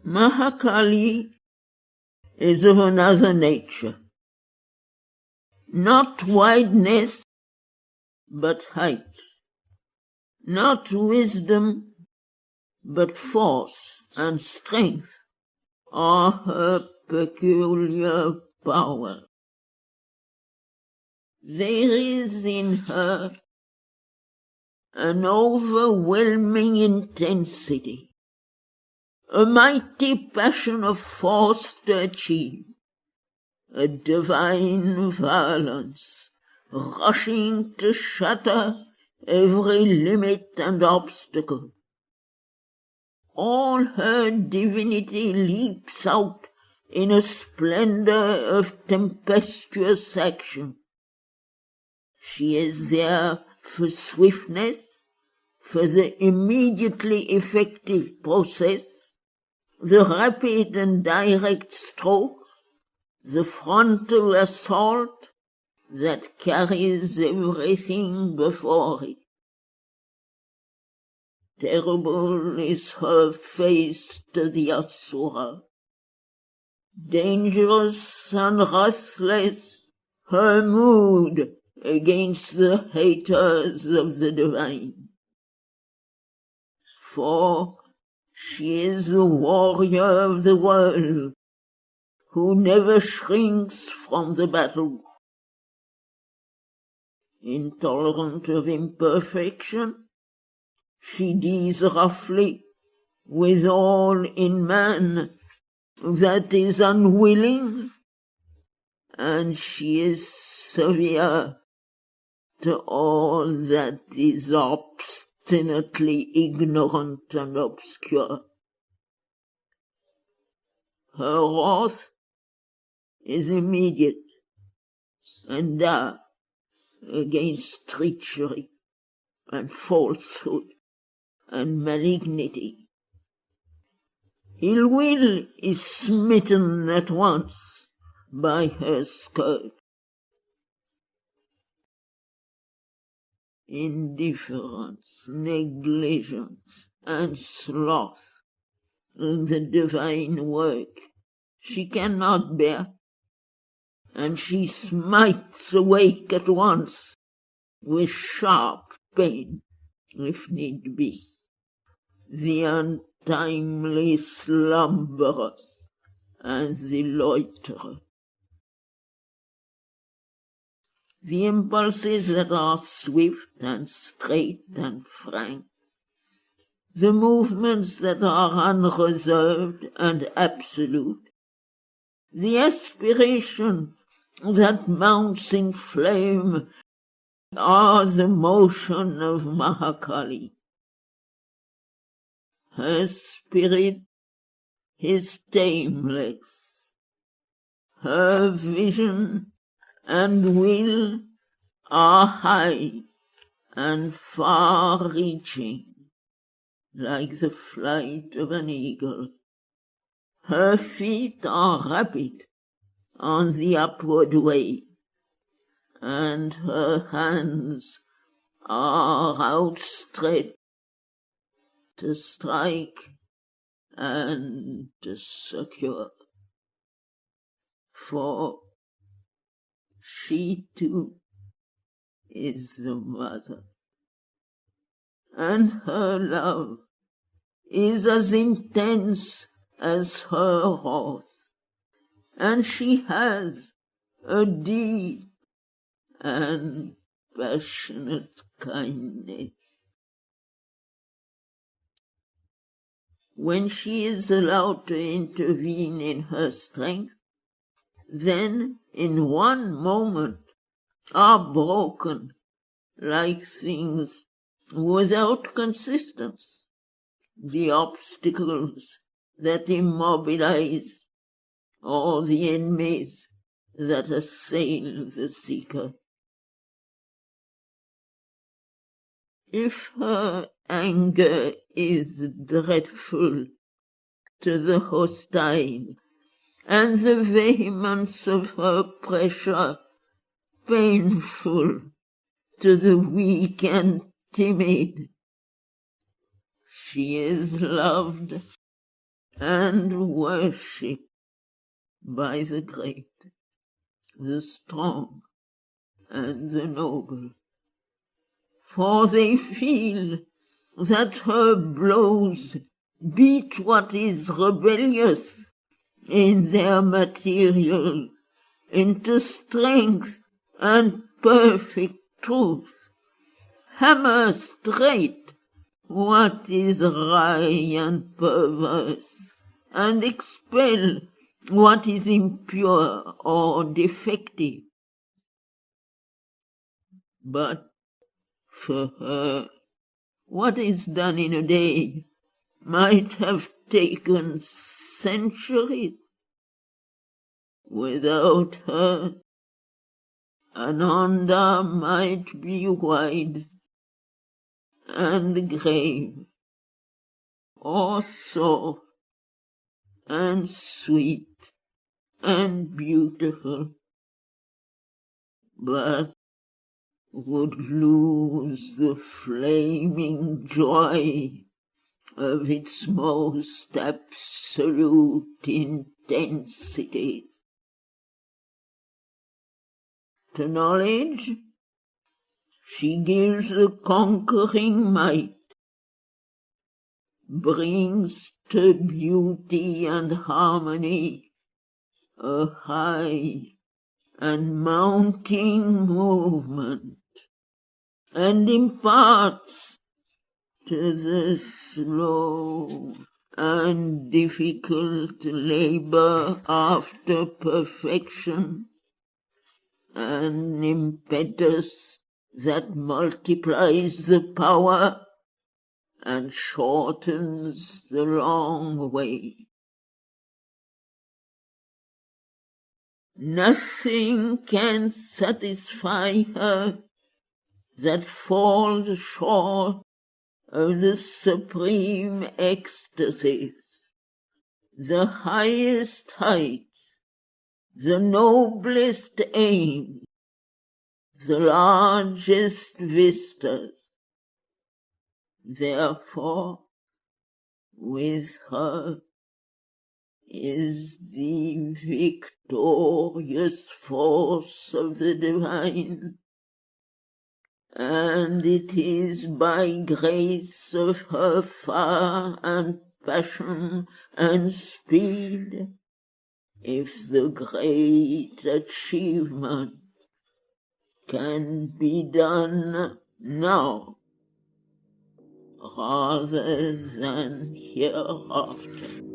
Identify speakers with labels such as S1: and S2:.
S1: Mahakali is of another nature. Not wideness, but height. Not wisdom, but force and strength are her peculiar power. There is in her an overwhelming intensity, a mighty passion of force to achieve, a divine violence rushing to shatter every limit and obstacle. All her divinity leaps out in a splendor of tempestuous action. She is there for swiftness, for the immediately effective process, the rapid and direct stroke, the frontal assault that carries everything before it. Terrible is her face to the Asura. Dangerous and ruthless her mood against the haters of the divine. For she is the warrior of the world, who never shrinks from the battle. Intolerant of imperfection, she deals roughly with all in man that is unwilling, and she is severe to all that is obstinately ignorant and obscure. Her wrath is immediate and dire against treachery and falsehood and malignity. Ill will is smitten at once by her skirt. Indifference, negligence, and sloth in the divine work she cannot bear, and she smites awake at once with sharp pain, if need be, the untimely slumberer and the loiterer. The impulses that are swift and straight and frank, the movements that are unreserved and absolute, the aspiration that mounts in flame are the motion of Mahakali. Her spirit is tameless. Her vision and will are high and far-reaching, like the flight of an eagle. Her feet are rapid on the upward way, and her hands are outstretched to strike and to secure. For she too is the mother, and her love is as intense as her wrath, and she has a deep and passionate kindness. When she is allowed to intervene in her strength, then in one moment are broken, like things without consistence, the obstacles that immobilize or the enemies that assail the seeker. If her anger is dreadful to the hostile, and the vehemence of her pressure painful to the weak and timid, she is loved and worshipped by the great, the strong, and the noble, for they feel that her blows beat what is rebellious in their material into strength and perfect truth. Hammer straight what is wry and perverse, and expel what is impure or defective. But for her, what is done in a day might have taken centuries. Without her, Ananda might be wide and grave, or soft and sweet and beautiful, but would lose the flaming joy of its most absolute intensity. To knowledge, she gives the conquering might, brings to beauty and harmony a high and mounting movement, and imparts to the slow and difficult labor after perfection an impetus that multiplies the power and shortens the long way. Nothing can satisfy her that falls short of the supreme ecstasies, the highest heights, the noblest aims, the largest vistas. Therefore, with her is the victorious force of the divine, and it is by grace of her fire and passion and speed if the great achievement can be done now rather than hereafter.